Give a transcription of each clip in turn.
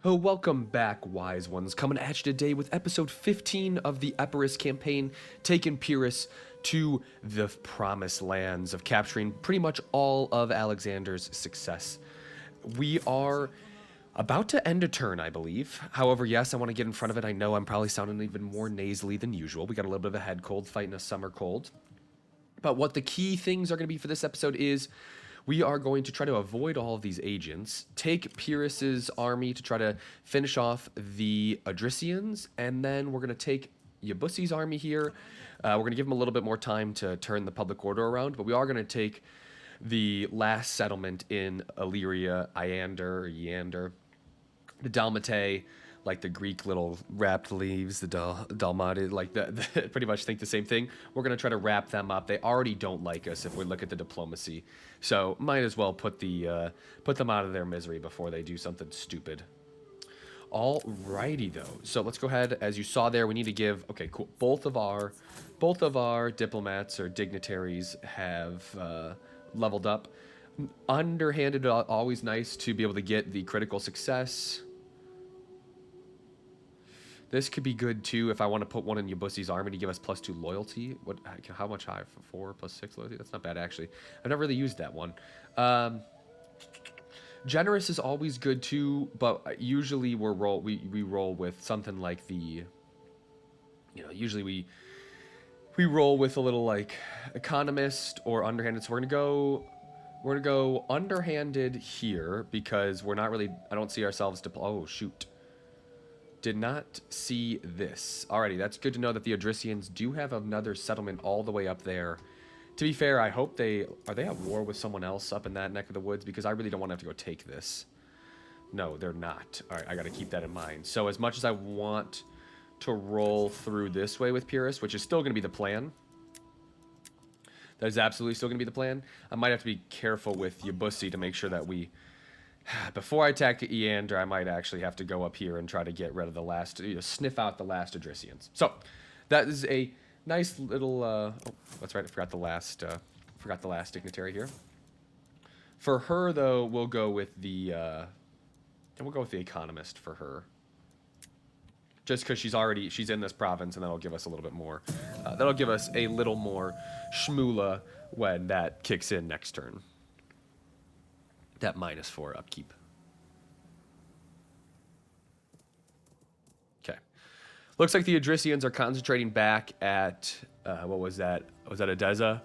Oh, welcome back, wise ones. Coming at you today with episode 15 of the Epirus campaign, taking Pyrrhus to the promised lands of capturing pretty much all of Alexander's success. We are about to end a turn, I believe. However, yes, I want to get in front of it. I know I'm probably sounding even more nasally than usual. We got a little bit of a head cold fighting a summer cold. But what the key things are going to be for this episode is we are going to try to avoid all of these agents, take Pyrrhus's army to try to finish off the Adricians, and then we're going to take Yabusi's army here. We're going to give him a little bit more time to turn the public order around, but we are going to take the last settlement in Illyria, Iander, the Dalmatae, like the Greek little wrapped leaves, the Dalmati, like pretty much think the same thing. We're gonna try to wrap them up. They already don't like us if we look at the diplomacy, so might as well put them out of their misery before they do something stupid. Alrighty though, so let's go ahead. As you saw there, we need to give. Okay, cool. Both of our diplomats or dignitaries have leveled up. Underhanded, always nice to be able to get the critical success. This could be good too if I want to put one in Yabusi's army to give us +2 loyalty. What? How much high? 4 + 6 loyalty? That's not bad actually. I've never really used that one. Generous is always good too, but usually we roll with something like the. Usually we roll with a little like economist or underhanded. So we're gonna go underhanded here because we're not really. I don't see ourselves to. Oh shoot. Did not see this. Alrighty, that's good to know that the Adricians do have another settlement all the way up there. To be fair, I hope are they at war with someone else up in that neck of the woods? Because I really don't want to have to go take this. No, they're not. Alright, I gotta keep that in mind. So as much as I want to roll through this way with Pyrrhus, which is still gonna be the plan. That is absolutely still gonna be the plan. I might have to be careful with Yabusi to make sure that we before I attack Eander, I might actually have to go up here and try to get rid of the last, sniff out the last Adricians. So, that is a nice little. Oh, that's right. I forgot the last dignitary here. For her, though, we'll go with the. We'll go with the economist for her. Just because she's in this province, and that'll give us a little bit more. That'll give us a little more shmoola when that kicks in next turn. That -4 upkeep. Okay. Looks like the Adricians are concentrating back at, what was that? Was that Edessa?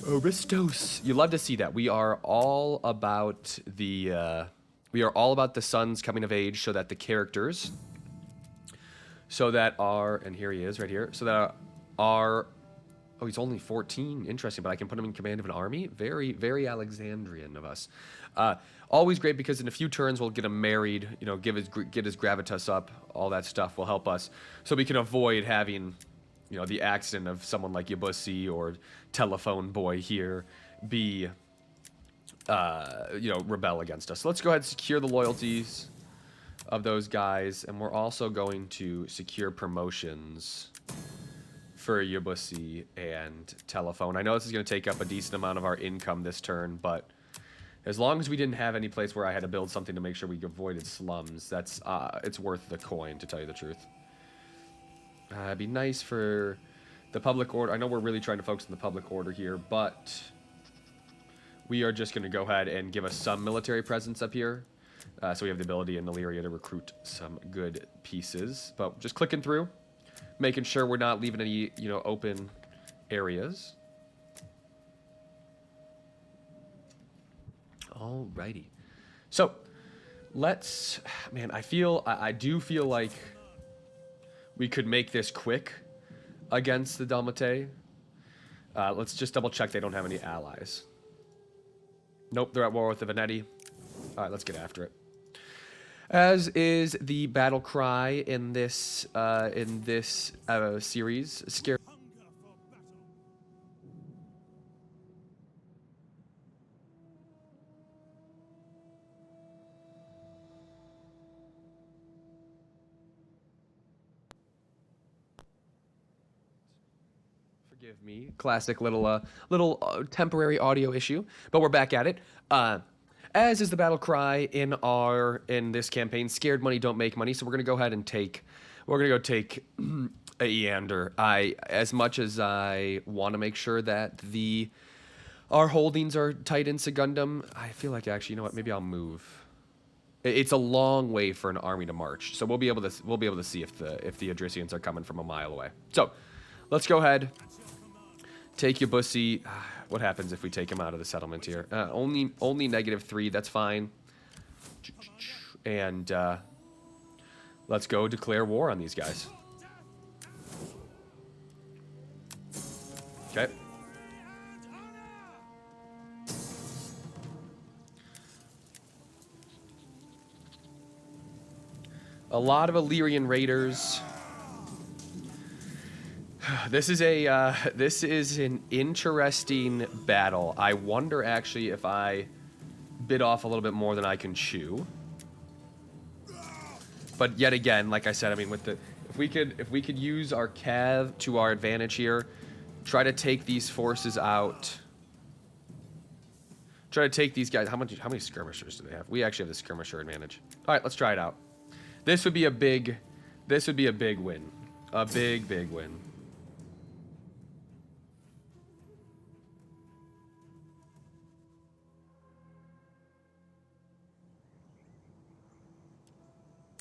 Aristos. You love to see that. We are all about the sons coming of age so that the characters, and here he is right here, so that are. Oh, he's only 14. Interesting, but I can put him in command of an army. Very, very Alexandrian of us. Always great because in a few turns we'll get him married. Get his gravitas up. All that stuff will help us, so we can avoid having, the accident of someone like Yabusi or Telephone Boy here be, rebel against us. So let's go ahead and secure the loyalties of those guys, and we're also going to secure promotions for Yabusi and Telephone. I know this is going to take up a decent amount of our income this turn, but as long as we didn't have any place where I had to build something to make sure we avoided slums, that's it's worth the coin, to tell you the truth. It'd be nice for the public order. I know we're really trying to focus on the public order here, but we are just going to go ahead and give us some military presence up here. So we have the ability in Illyria to recruit some good pieces. But just clicking through, making sure we're not leaving any, open areas. Alrighty. So, I do feel like we could make this quick against the Dalmatae. Let's just double check they don't have any allies. Nope, they're at war with the Venetti. Alright, let's get after it. As is the battle cry in this series, scare. Forgive me, classic little temporary audio issue, but we're back at it. as is the battle cry in this campaign. Scared money don't make money, so we're gonna go ahead and take. We're gonna go take a Eander. As much as I want to make sure that our holdings are tight in Segundum, I feel like actually, you know what? Maybe I'll move. It's a long way for an army to march, so we'll be able to see if the Adricians are coming from a mile away. So, let's go ahead. Take your bussy. What happens if we take him out of the settlement here? Only -3. That's fine. And let's go declare war on these guys. Okay. A lot of Illyrian raiders. This is an interesting battle. I wonder actually if I bit off a little bit more than I can chew. But yet again, like I said, I mean, if we could use our cav to our advantage here, try to take these forces out. Try to take these guys. How many skirmishers do they have? We actually have the skirmisher advantage. All right, let's try it out. This would be a big win. A big win.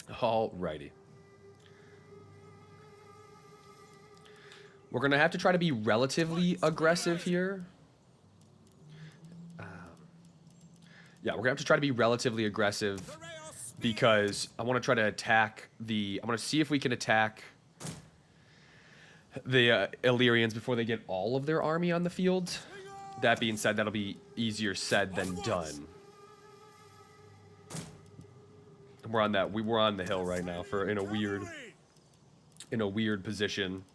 Alrighty. We're gonna have to try to be relatively aggressive here. Yeah, we're gonna have to try to be relatively aggressive because I want to try to attack I want to see if we can attack the Illyrians before they get all of their army on the field. That being said, that'll be easier said than done. We're on the hill right now in a weird position.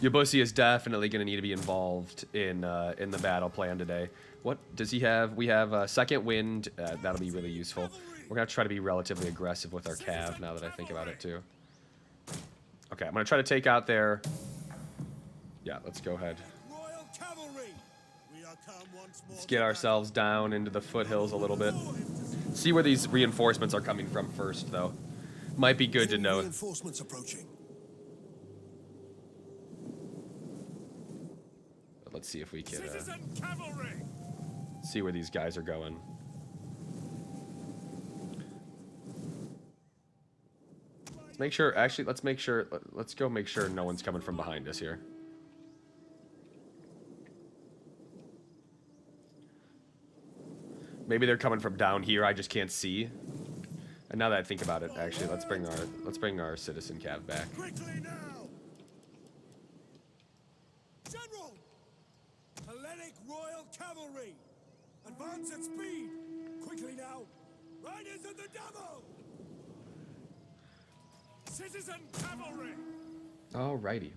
Yabusi is definitely going to need to be involved in the battle plan today. What does he have? We have second wind. That'll be really useful. We're going to try to be relatively aggressive with our cav now that I think about it too. Okay, I'm going to try to take out their... Yeah, let's go ahead. Let's get ourselves down into the foothills a little bit. See where these reinforcements are coming from first, though. Might be good to know. Reinforcements approaching. Let's see if we can see where these guys are going. Let's make sure. Actually, let's go make sure no one's coming from behind us here. Maybe they're coming from down here. I just can't see. And now that I think about it, actually, let's bring our citizen cav back. Quickly now! General! Hellenic Royal Cavalry! Advance at speed! Quickly now! Riders of the devil! Citizen Cavalry! Alrighty.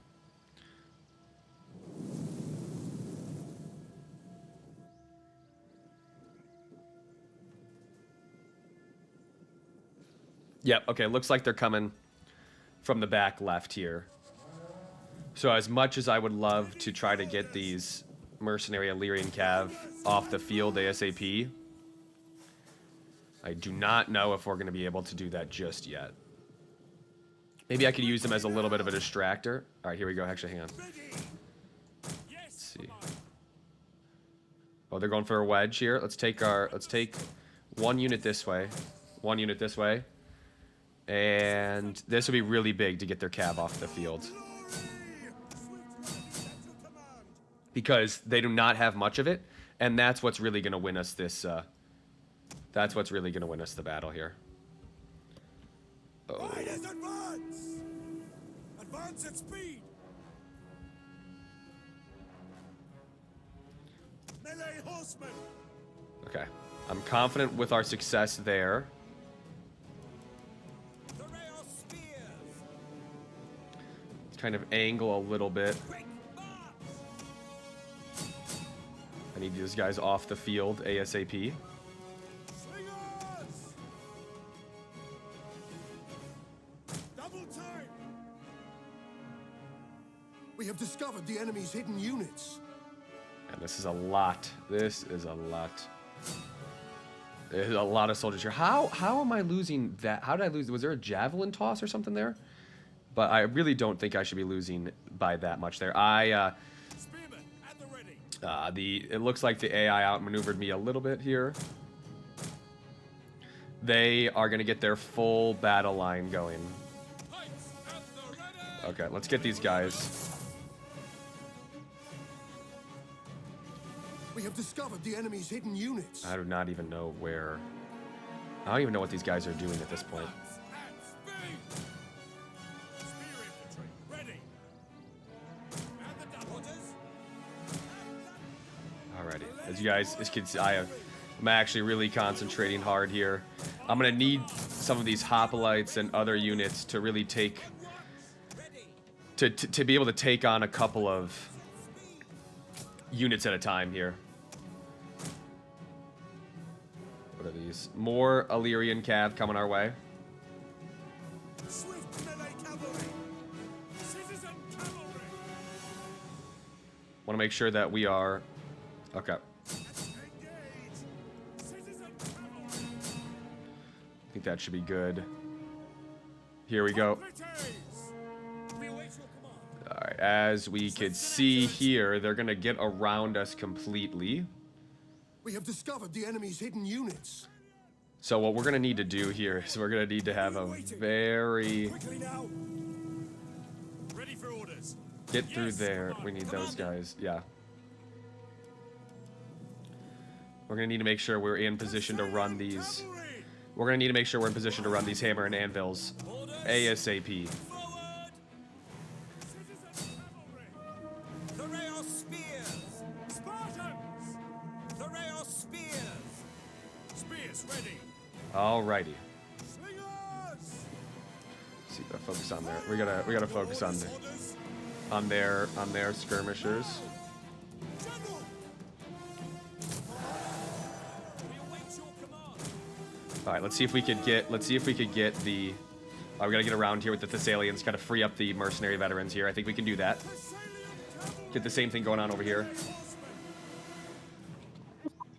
Yep, okay, looks like they're coming from the back left here. So as much as I would love to try to get these mercenary Illyrian cav off the field ASAP, I do not know if we're going to be able to do that just yet. Maybe I could use them as a little bit of a distractor. All right, here we go. Actually, hang on. Let's see. Oh, they're going for a wedge here. Let's take one unit this way, one unit this way. And this would be really big to get their cav off the field. Because they do not have much of it, and that's what's really going to win us this, that's what's really going to win us the battle here. Oh. Riders advance! Advance at speed! Melee horsemen! Okay. I'm confident with our success there. Kind of angle a little bit. I need these guys off the field ASAP. Double time. We have discovered the enemy's hidden units. And this is a lot. This is a lot. There's a lot of soldiers here. How am I losing that? How did I lose? Was there a javelin toss or something there? But I really don't think I should be losing by that much there. Spearmen at the ready. It looks like the AI outmaneuvered me a little bit here. They are going to get their full battle line going. Pikes at the ready. Okay, let's get these guys. We have discovered the enemy's hidden units. I do not even know where. I don't even know what these guys are doing at this point. At speed. Spear infantry ready. And the double orders. Alrighty, as you guys can see, I'm actually really concentrating hard here. I'm gonna need some of these hoplites and other units to really take to be able to take on a couple of units at a time here. What are these? More Illyrian cav coming our way. Swift melee cavalry. Citizen cavalry. Want to make sure that we are okay. Engage. Citizen cavalry. I think that should be good. Here we go. Committees. We await your command. All right, as we could see here, they're gonna get around us completely. We have discovered the enemy's hidden units. So what we're gonna need to do here is we're gonna need to have a very Quickly now. Ready for orders. get through there. We need those guys. Yeah. We're gonna need to make sure we're in position to run these. Cavalry. We're gonna need to make sure we're in position to run these hammer and anvils Orders. ASAP. Forward. Citizen cavalry. The rail spears. Spartans. The rail spears. Spears ready. Alrighty. Slingers. See, gotta focus on there. We gotta focus on their skirmishers. General. We await your command. All right, let's see if we could get the. We gotta get around here with the Thessalians, kind of free up the mercenary veterans here. I think we can do that. Get the same thing going on over here.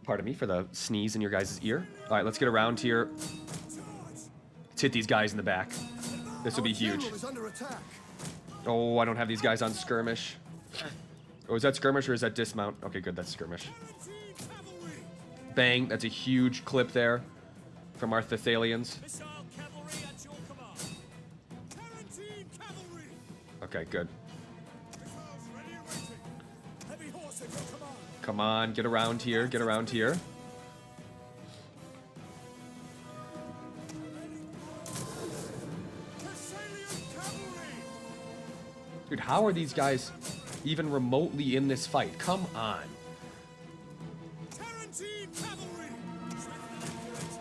Pardon me for the sneeze in your guys' ear. All right, let's get around here. Let's hit these guys in the back. This will be huge. General is under attack. Oh, I don't have these guys on skirmish. Oh, is that skirmish or is that dismount? Okay, good, that's skirmish. Cavalry. Bang, that's a huge clip there from our Thessalians. Missile cavalry at your command. Tarantine cavalry. Okay, good. Missiles ready and waiting. Heavy horse at your command. Come on, get around here, get around here. Thessalian cavalry. Dude, how are these guys even remotely in this fight? Come on. Tarantine cavalry. Swift and accurate.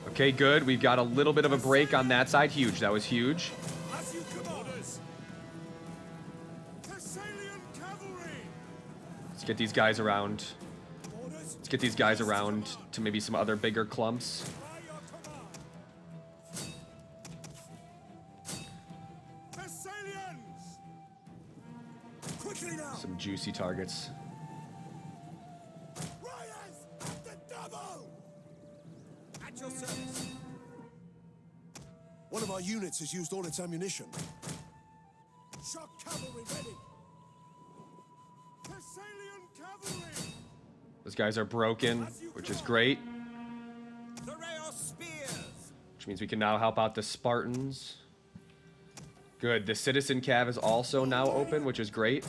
Okay, good. We've got a little bit of a break on that side. Huge. That was huge. As you command. Orders. Thessalian cavalry. Let's get these guys around. Orders. Let's get these guys around to maybe some other bigger clumps. By your command. Thessalians. Quickly now. Some juicy targets. Riders at the double. At your service. One of our units has used all its ammunition. Shock cavalry ready. Thessalian cavalry. Those guys are broken, which is great. The rail spears. Which means we can now help out the Spartans. Good. The citizen cav is also now open, which is great.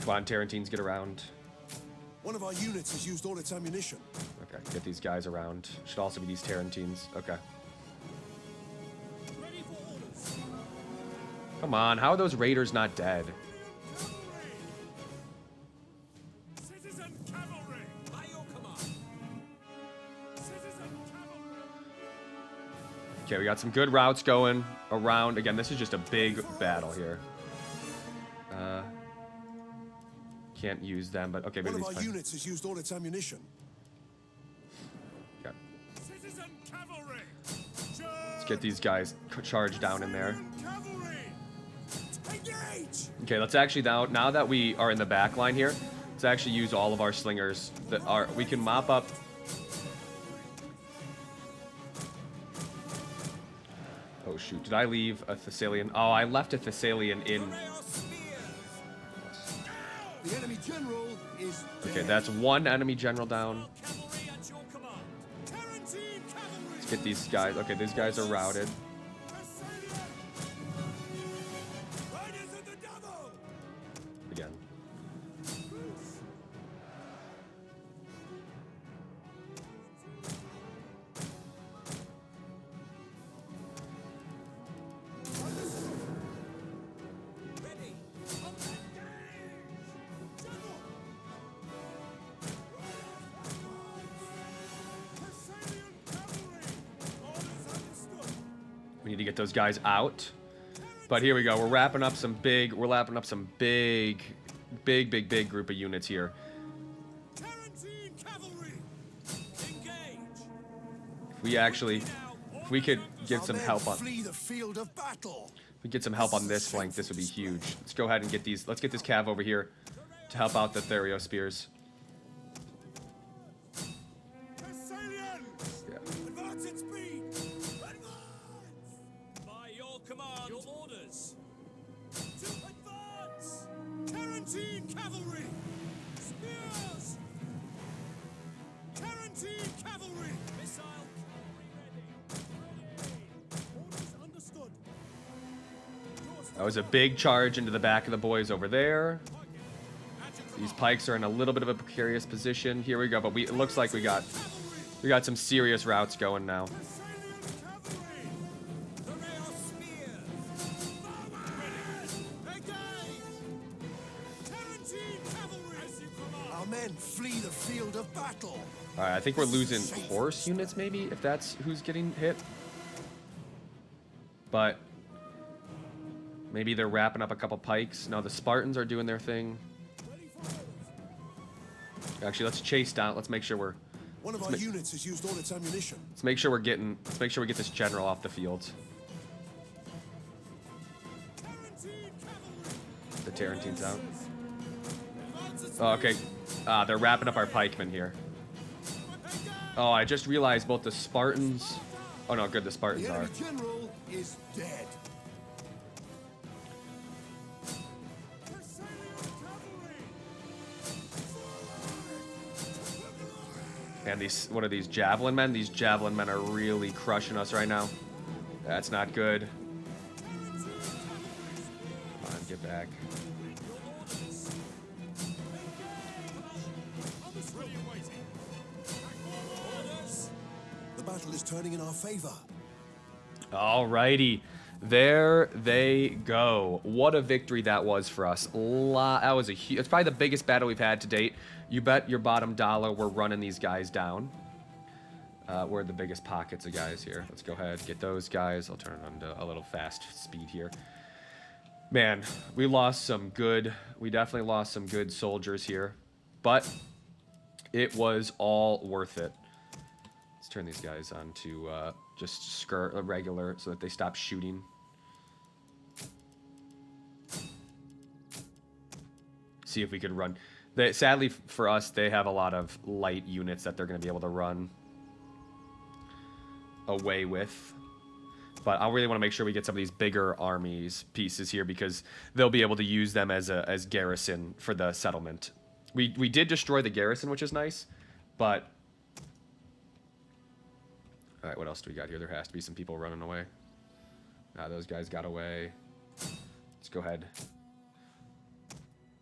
Come on, Tarantines, get around. One of our units has used all its ammunition. Okay, get these guys around. Should also be these Tarantines. Okay. Ready for orders. Come on, how are those raiders not dead? Cavalry. Citizen cavalry. By your command. Citizen cavalry. Okay, we got some good routes going around. Again, this is just a big battle here. Can't use them, but okay, One maybe of our these. units has used all its ammunition. get these guys charged down in there. Cavalry! Engage! Okay, let's actually now that we are in the back line here, let's actually use all of our slingers that are. We can mop up. Oh shoot! Did I leave a Thessalian? Oh, I left a Thessalian in. The enemy general is dead. Okay, that's one enemy general down. Cavalry at your command. Tarantine cavalry! Let's get these guys. Okay, these guys are routed. Riders of the devil! Again. Ready! Engage! Devil! Thessalian cavalry! Orders understood. We need to get those guys out. But here we go. We're wrapping up some big group of units here. Tarantine cavalry! Engage! If we could get Our some men help on, flee the field of battle. if we get some help on this flank, this would be huge. Let's go ahead and get these. Let's get this cav over here to help out the Therio spears. Thessalians! Yeah. Advance at speed! Advance! By your command, your orders! To advance! Tarantine cavalry! Spears! Tarantine cavalry! Missile cavalry ready! Ready! Orders understood! That was a big charge into the back of the boys over there. These pikes are in a little bit of a precarious position. Here we go, but it looks like we got some serious routes going now. Thessalian cavalry! The rail spears! Forward! Engage! Tarantine cavalry! As you command! Our men flee the field of battle. All right, I think we're losing horse units, maybe, if that's who's getting hit. But maybe they're wrapping up a couple pikes. No, the Spartans are doing their thing. Actually, let's chase down. Let's make sure we're. One of our units has used all its ammunition. Let's make sure we're getting. Let's make sure we get this general off the field. The Tarantine's out. Oh, okay. They're wrapping up our pikemen here. Oh, I just realized both the Spartans. Oh no, good. The Spartans The are. enemy general is dead. And these, what are these javelin men? These javelin men are really crushing us right now. That's not good. Come on, get back. The battle is turning in our favor. Alrighty. There they go. What a victory that was for us. That was it's probably the biggest battle we've had to date. You bet your bottom dollar we're running these guys down. We're the biggest pockets of guys here. Let's go ahead, get those guys. I'll turn it on to a little fast speed here. Man, we definitely lost some good soldiers here. But it was all worth it. Let's turn these guys on to just skirt a regular so that they stop shooting. See if we could run. Sadly for us, they have a lot of light units that they're going to be able to run away with. But I really want to make sure we get some of these bigger armies pieces here because they'll be able to use them as garrison for the settlement. We did destroy the garrison, which is nice, but all right, what else do we got here? There has to be some people running away. Those guys got away. Let's go ahead.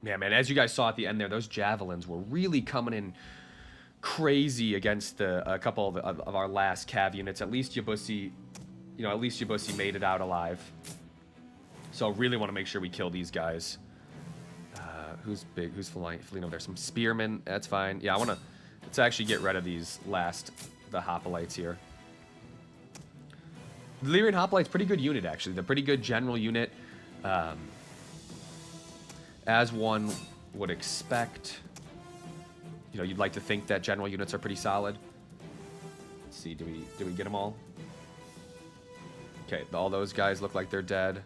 Yeah, man, as you guys saw at the end there, those javelins were really coming in crazy against a couple of our last cav units. At least Yabusi, made it out alive. So really want to make sure we kill these guys. Who's big? Who's fleeing over there? Some spearmen. That's fine. Yeah, let's actually get rid of the hoplites here. The Illyrian hoplites, pretty good unit actually. They're pretty good general unit. As one would expect. You'd like to think that general units are pretty solid. Let's see, do we get them all? Okay, all those guys look like they're dead.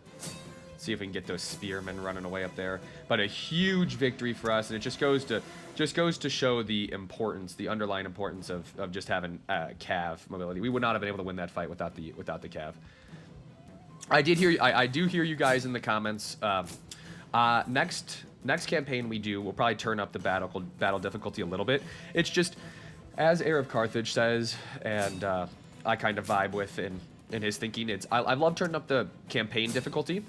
See if we can get those spearmen running away up there. But a huge victory for us, and it just goes to show the importance, the underlying importance of just having cav mobility. We would not have been able to win that fight without the cav. I do hear you guys in the comments. Next campaign we do, we'll probably turn up the battle difficulty a little bit. It's just, as Heir of Carthage says, and I kind of vibe with in his thinking, I love turning up the campaign difficulty.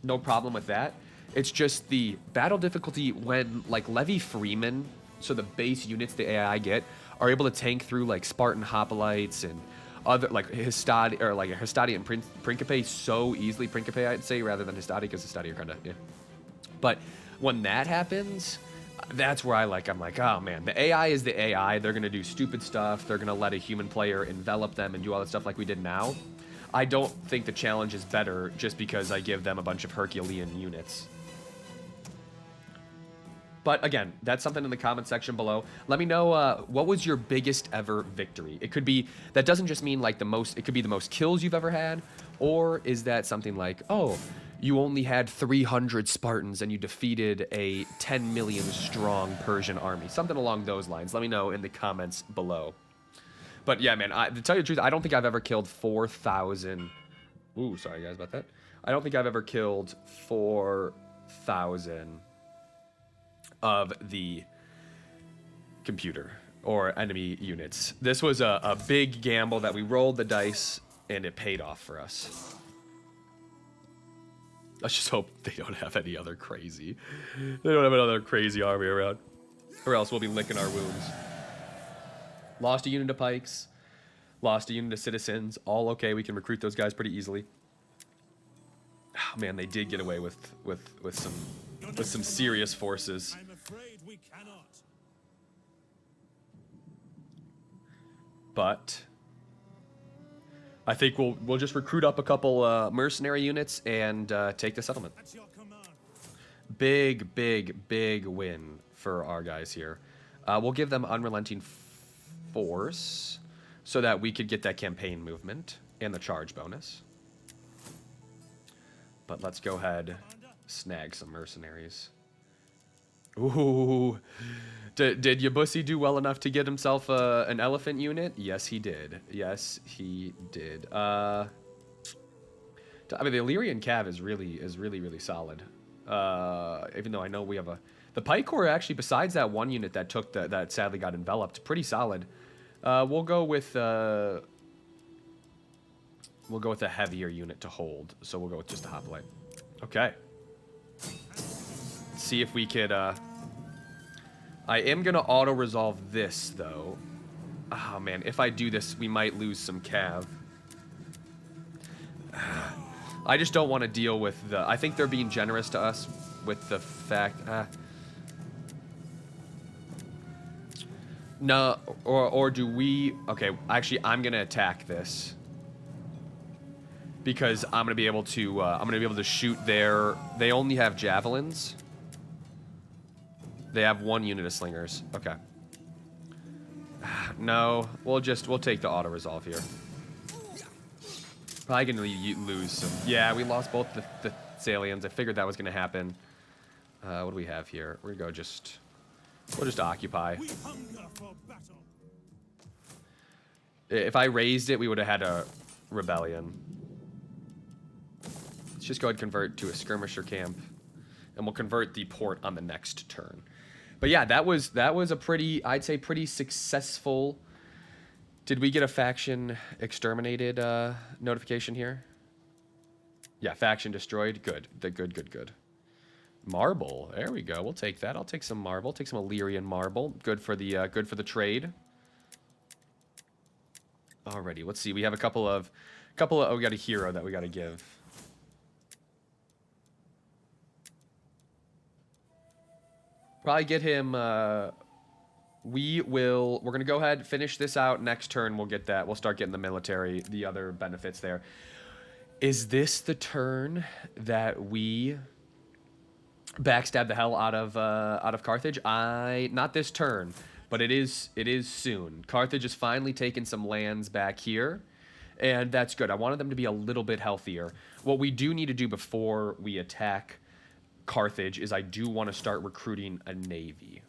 No problem with that. It's just the battle difficulty when, like, Levy Freeman, so the base units the AI get, are able to tank through, like, Spartan Hoplites and other, like, Histadi, or like Histadi and Principe so easily. Principe, I'd say, rather than Histadi, because Histadi are kind of, yeah. But when that happens, that's where I'm like, oh man, the AI is the AI. They're going to do stupid stuff. They're going to let a human player envelop them and do all that stuff like we did now. I don't think the challenge is better just because I give them a bunch of Herculean units. But again, that's something in the comment section below. Let me know what was your biggest ever victory. It could be, that doesn't just mean like it could be the most kills you've ever had, or is that something like, oh, you only had 300 Spartans and you defeated a 10 million strong Persian army. Something along those lines. Let me know in the comments below. But yeah, man, to tell you the truth, I don't think I've ever killed 4,000. Ooh, sorry guys about that. I don't think I've ever killed 4,000 of the computer or enemy units. This was a big gamble that we rolled the dice and it paid off for us. Let's just hope they don't have any other crazy. They don't have another crazy army around, or else we'll be licking our wounds. Lost a unit of pikes, lost a unit of citizens. All okay. We can recruit those guys pretty easily. Oh, man, they did get away with some serious forces. I'm afraid we cannot. But I think we'll just recruit up a couple mercenary units and take the settlement. That's your command. Big win for our guys here. We'll give them unrelenting force so that we could get that campaign movement and the charge bonus. But let's go ahead, snag some mercenaries. Ooh, did Yabusi do well enough to get himself an elephant unit? Yes, he did. Yes, he did. I mean, the Illyrian cav is really solid. Even though I know we have the Pike Corps actually, besides that one unit that took that sadly got enveloped, pretty solid. We'll go with a heavier unit to hold. So we'll go with just a hoplite. Okay. Let's see if we could. I am gonna auto resolve this though. Oh man, if I do this, we might lose some cav. I just don't want to deal with the. I think they're being generous to us with the fact. No, or do we? Okay, actually, I'm gonna attack this because I'm gonna be able to shoot their. They only have javelins. They have one unit of slingers. Okay. No, we'll take the auto resolve here. Probably gonna lose some. Yeah, we lost both the Salians. I figured that was gonna happen. What do we have here? We're gonna go we'll just occupy. We hunger for battle. If I raised it, we would have had a rebellion. Let's just go ahead and convert to a skirmisher camp, and we'll convert the port on the next turn. But yeah, that was a pretty, I'd say, pretty successful. Did we get a faction exterminated notification here? Yeah, faction destroyed. Good. Good. Marble. There we go. We'll take that. I'll take some marble. Take some Illyrian marble. Good for the trade. Alrighty. Let's see. We have a couple of. Oh, we got a hero that we got to give. Probably get him. We're gonna go ahead, finish this out. Next turn, we'll get that. We'll start getting the military, the other benefits there. Is this the turn that we backstab the hell out of Carthage? Not this turn, but it is soon. Carthage has finally taken some lands back here, And that's good. I wanted them to be a little bit healthier. What we do need to do before we attack Carthage is I do want to start recruiting a navy.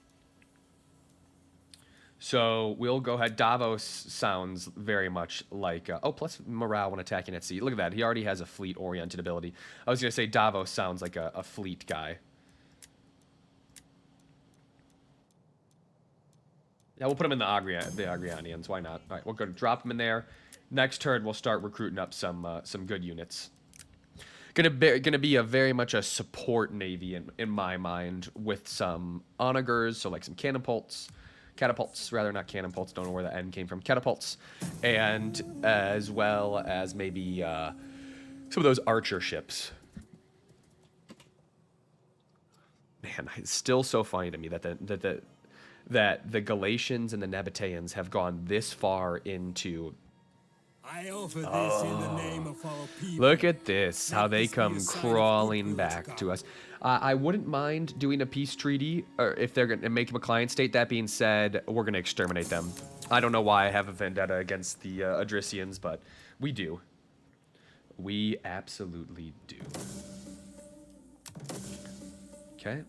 So we'll go ahead. Davos sounds very much like... oh, plus morale when attacking at sea. Look at that. He already has a fleet-oriented ability. I was going to say Davos sounds like a fleet guy. Yeah, we'll put him in the Agrianians. Why not? All right, we'll go drop him in there. Next turn, we'll start recruiting up some good units. Gonna be a very much a support navy in my mind, with some onagers, so like some catapults rather, not catapults. Don't know where the N came from. Catapults, and as well as maybe some of those archer ships. Man, it's still so funny to me that the Galatians and the Nabateans have gone this far into... I offer this in the name of our people. Look at this, how Let they this be come a sign of crawling goodwill to back God. to us. I wouldn't mind doing a peace treaty, or if they're going to make them a client state. That being said, we're going to exterminate them. I don't know why I have a vendetta against the Adricians, but we do. We absolutely do. Okay.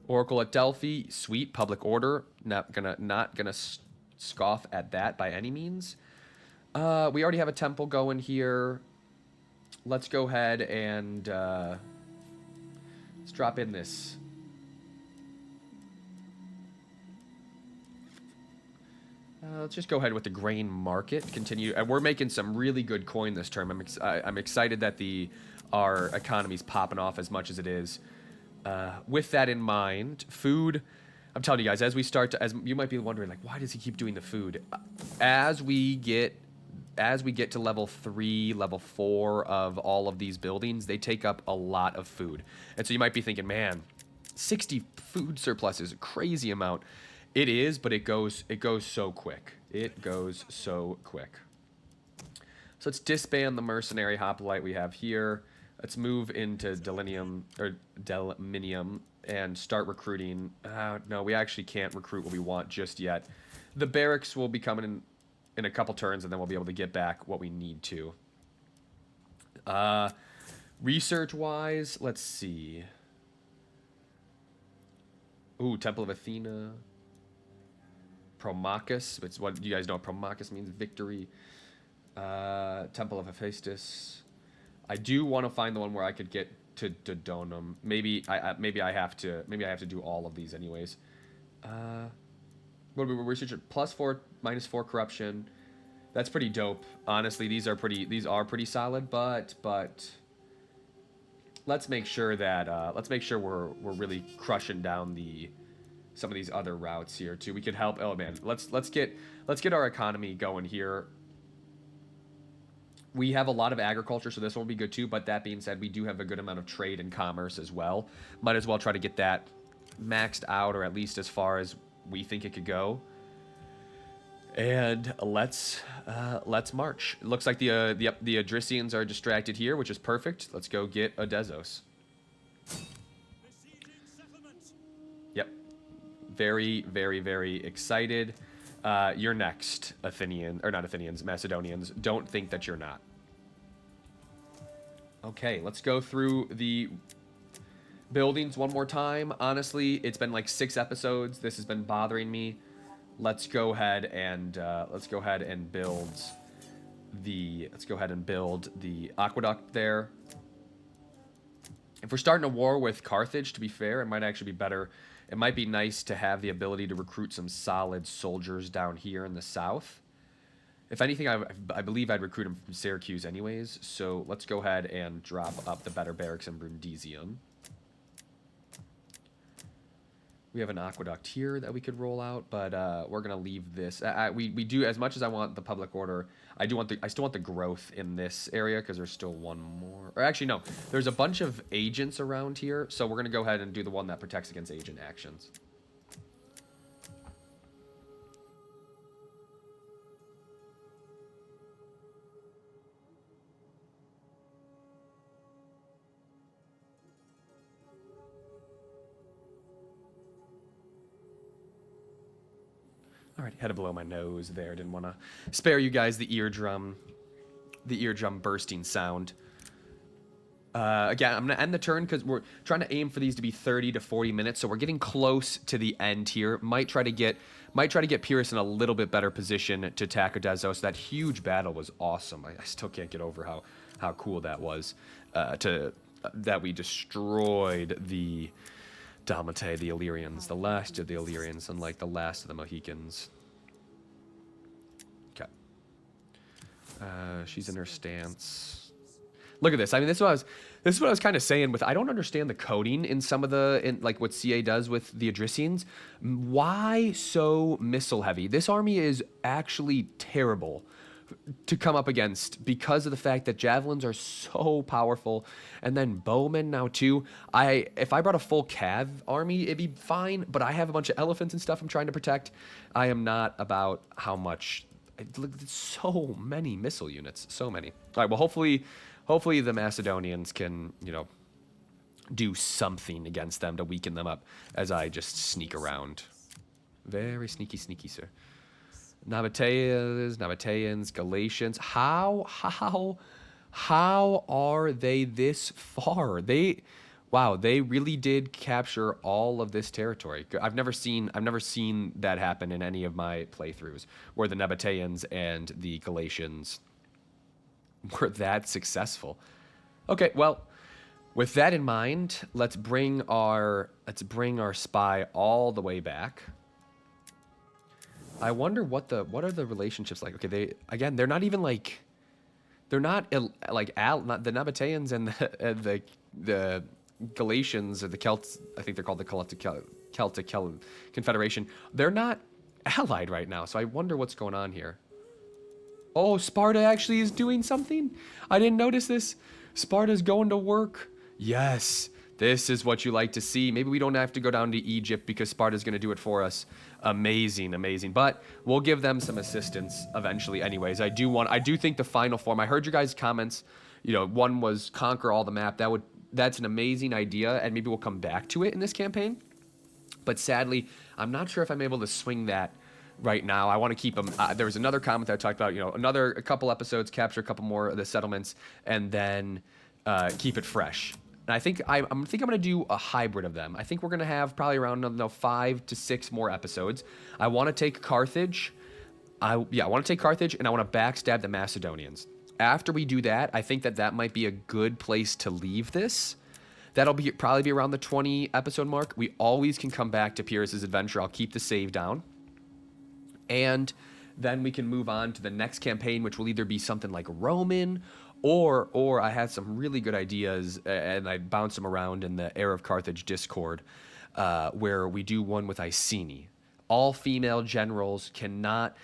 Oracle at Delphi, sweet. Public order, not gonna scoff at that by any means. We already have a temple going here. Let's go ahead and let's drop in this. Let's just go ahead with the grain market. Continue, and we're making some really good coin this term. I'm excited that our economy's popping off as much as it is. With that in mind, food. I'm telling you guys, as we start to, as you might be wondering, like, why does he keep doing the food? As we get to level 3, level 4 of all of these buildings, they take up a lot of food. And so you might be thinking, man, 60 food surplus is a crazy amount. It is, but it goes so quick. It goes so quick. So let's disband the mercenary hoplite we have here. Let's move into Delinium and start recruiting. No, we actually can't recruit what we want just yet. The barracks will be coming in a couple turns, and then we'll be able to get back what we need to. Research-wise, let's see. Ooh, Temple of Athena. Promachus. It's what you guys know what Promachus means, victory. Temple of Hephaestus. I do want to find the one where I could get to Dodonum. Maybe I have to do all of these anyways. What do we research? +4, -4 corruption. That's pretty dope. Honestly, these are pretty solid, but let's make sure that we're really crushing down some of these other routes here too. We could help. Oh man, let's get our economy going here. We have a lot of agriculture, so this one will be good too. But that being said, we do have a good amount of trade and commerce as well. Might as well try to get that maxed out, or at least as far as we think it could go. And let's march. It looks like the Adricians are distracted here, which is perfect. Let's go get Odessos. Yep. Very, very, very excited. You're next, Macedonians. Don't think that you're not. Okay, let's go through the buildings one more time. Honestly, it's been like 6 episodes. This has been bothering me. Let's go ahead and build the aqueduct there. If we're starting a war with Carthage, to be fair, it might actually be better. It might be nice to have the ability to recruit some solid soldiers down here in the south. If anything, I believe I'd recruit them from Syracuse anyways. So let's go ahead and drop up the better barracks in Brundisium. We have an aqueduct here that we could roll out, but we're gonna leave this. We do, as much as I want the public order, I still want the growth in this area because there's still one more. Or actually, no, there's a bunch of agents around here, so we're gonna go ahead and do the one that protects against agent actions. All Alright, had to blow my nose there. Didn't want to spare you guys the eardrum bursting sound. Again, I'm going to end the turn because we're trying to aim for these to be 30 to 40 minutes, so we're getting close to the end here. Might try to get Pyrrhus in a little bit better position to attack Odezzo. So that huge battle was awesome. I still can't get over how cool that was. That we destroyed the Dalmatae, the Illyrians, the last of the Illyrians, unlike the last of the Mohicans. Okay. She's in her stance. Look at this. I mean, this is what I was kind of saying with, I don't understand the coding in some of like what CA does with the Adricians. Why so missile heavy? This army is actually terrible to come up against because of the fact that javelins are so powerful, and then bowmen now too. If I brought a full cav army, it'd be fine, but I have a bunch of elephants and stuff I'm trying to protect. I am not about how much. Look, so many missile units, so many. All right, well, hopefully the Macedonians can, do something against them to weaken them up as I just sneak around. Very sneaky, sir. Nabateans, Galatians. How are they this far? They really did capture all of this territory. I've never seen that happen in any of my playthroughs where the Nabateans and the Galatians were that successful. Okay, well, with that in mind, let's bring our spy all the way back. I wonder what are the relationships like. Okay, they're not even like, not the Nabateans and the Galatians or the Celts. I think they're called the Celtic Confederation. They're not allied right now, so I wonder what's going on here. Oh, Sparta actually is doing something? I didn't notice this. Sparta's going to work. Yes, this is what you like to see. Maybe we don't have to go down to Egypt because Sparta's going to do it for us. Amazing, amazing. But we'll give them some assistance eventually anyways. I do think the final form, I heard your guys' comments. One was conquer all the map. That's an amazing idea, and maybe we'll come back to it in this campaign. But sadly, I'm not sure if I'm able to swing that right now. I want to keep them. There was another comment that I talked about, a couple episodes, capture a couple more of the settlements, and then keep it fresh. And I think I'm going to do a hybrid of them. I think we're going to have probably around 5 to 6 more episodes. I want to take Carthage. I want to take Carthage, and I want to backstab the Macedonians. After we do that, I think that might be a good place to leave this. That'll probably be around the 20 episode mark. We always can come back to Pyrrhus's adventure. I'll keep the save down. And then we can move on to the next campaign, which will either be something like Roman, or I had some really good ideas, and I bounced them around in the Heir of Carthage Discord, where we do one with Iceni. All female generals cannot,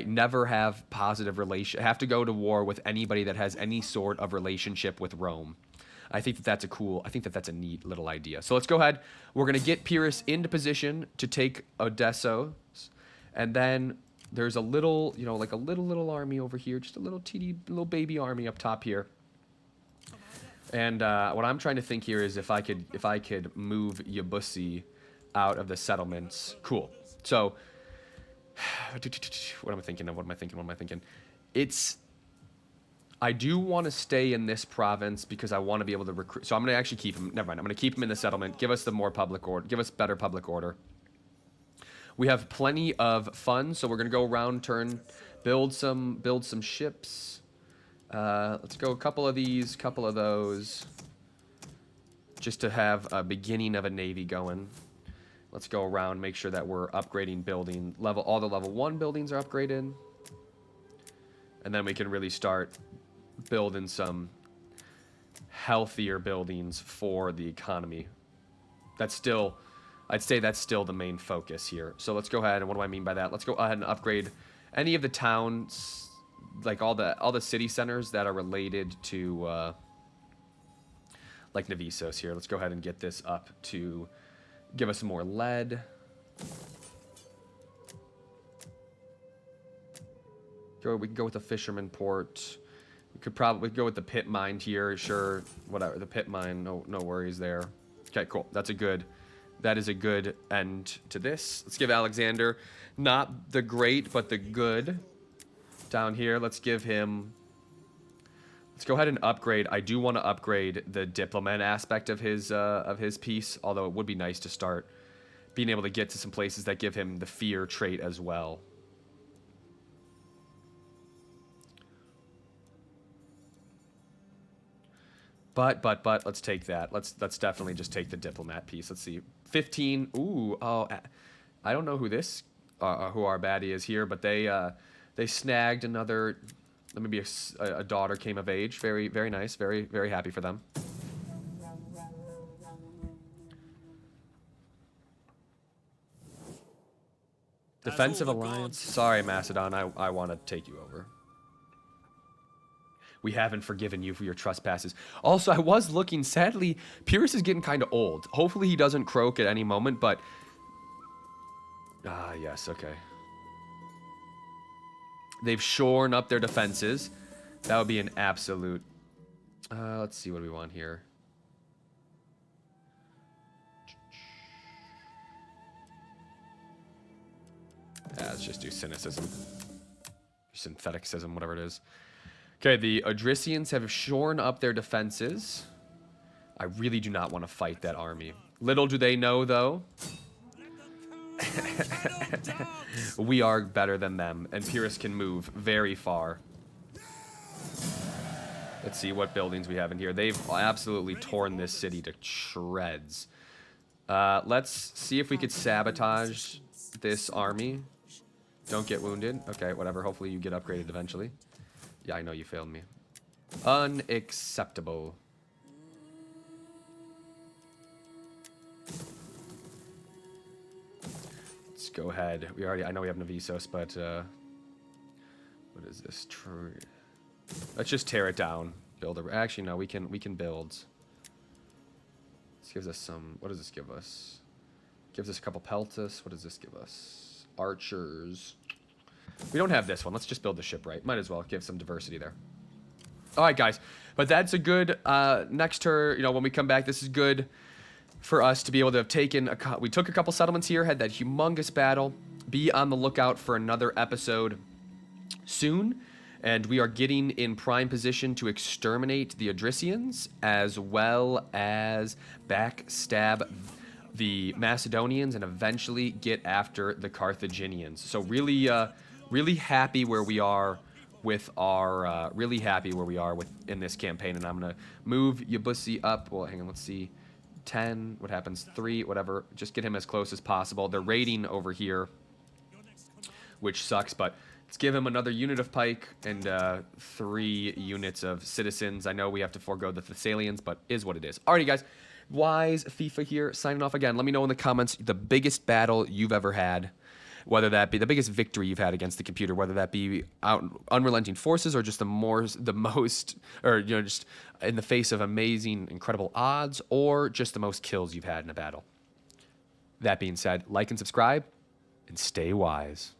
never have positive have to go to war with anybody that has any sort of relationship with Rome. I think that's a neat little idea. So let's go ahead. We're going to get Pyrrhus into position to take Odessa. And then there's a little, like a little army over here, just a little baby army up top here. And what I'm trying to think here is if I could move Yabusi out of the settlements. Cool. So what am I thinking? I do want to stay in this province because I want to be able to recruit. So I'm going to actually keep him. Never mind. I'm going to keep him in the settlement. Give us better public order. We have plenty of funds, so we're gonna go around turn, build some ships. Let's go a couple of these, couple of those, just to have a beginning of a navy going. Let's go around, make sure that we're upgrading building level. All the level 1 buildings are upgraded, and then we can really start building some healthier buildings for the economy. I'd say that's still the main focus here. So let's go ahead, and what do I mean by that? Let's go ahead and upgrade any of the towns, like all the city centers that are related to, like Navisos here. Let's go ahead and get this up to give us some more lead. We can go with the fisherman port. We could probably go with the pit mine here. Sure, whatever. The pit mine, no worries there. Okay, cool. That's a good That is a good end to this. Let's give Alexander not the great, but the good. Down here, let's give him... Let's go ahead and upgrade. I do want to upgrade the diplomat aspect of his piece, although it would be nice to start being able to get to some places that give him the fear trait as well. But let's take that. Let's definitely just take the diplomat piece. Let's see. 15. Ooh, oh, I don't know who this who our baddie is here, but they snagged another. Maybe a daughter came of age. Very, very nice. Very, very happy for them. Defensive alliance. Sorry, Macedon. I want to take you over. We haven't forgiven you for your trespasses. Also, I was looking. Sadly, Pyrrhus is getting kind of old. Hopefully, he doesn't croak at any moment. But yes. Okay. They've shorn up their defenses. That would be an absolute... let's see what we want here. Let's just do cynicism. Syntheticism, whatever it is. Okay, the Odrysians have shorn up their defenses. I really do not want to fight that army. Little do they know, though... we are better than them, and Pyrrhus can move very far. Let's see what buildings we have in here. They've absolutely torn this city to shreds. Let's see if we could sabotage this army. Don't get wounded. Okay, whatever. Hopefully you get upgraded eventually. Yeah, I know you failed me. Unacceptable. Let's go ahead. I know we have Novisos, but what is this? Let's just tear it down. Actually, no, we can build. This gives us some. What does this give us? Gives us a couple peltas. What does this give us? Archers. We don't have this one. Let's just build the shipwright. Might as well give some diversity there. All right, guys. But that's a good next turn. When we come back, this is good for us to be able to have taken we took a couple settlements here, had that humongous battle. Be on the lookout for another episode soon, and we are getting in prime position to exterminate the Odrysians as well as backstab the Macedonians and eventually get after the Carthaginians. So really happy where we are with our in this campaign, and I'm gonna move Yabusi up. Well, hang on, let's see. 10, what happens? 3, whatever. Just get him as close as possible. They're raiding over here, which sucks, but let's give him another unit of pike and 3 units of citizens. I know we have to forego the Thessalians, but is what it is. Alrighty, guys. Wise FIFA here, signing off again. Let me know in the comments the biggest battle you've ever had, whether that be the biggest victory you've had against the computer, whether that be unrelenting forces or just just in the face of amazing, incredible odds, or just the most kills you've had in a battle. That being said, like and subscribe, and stay wise.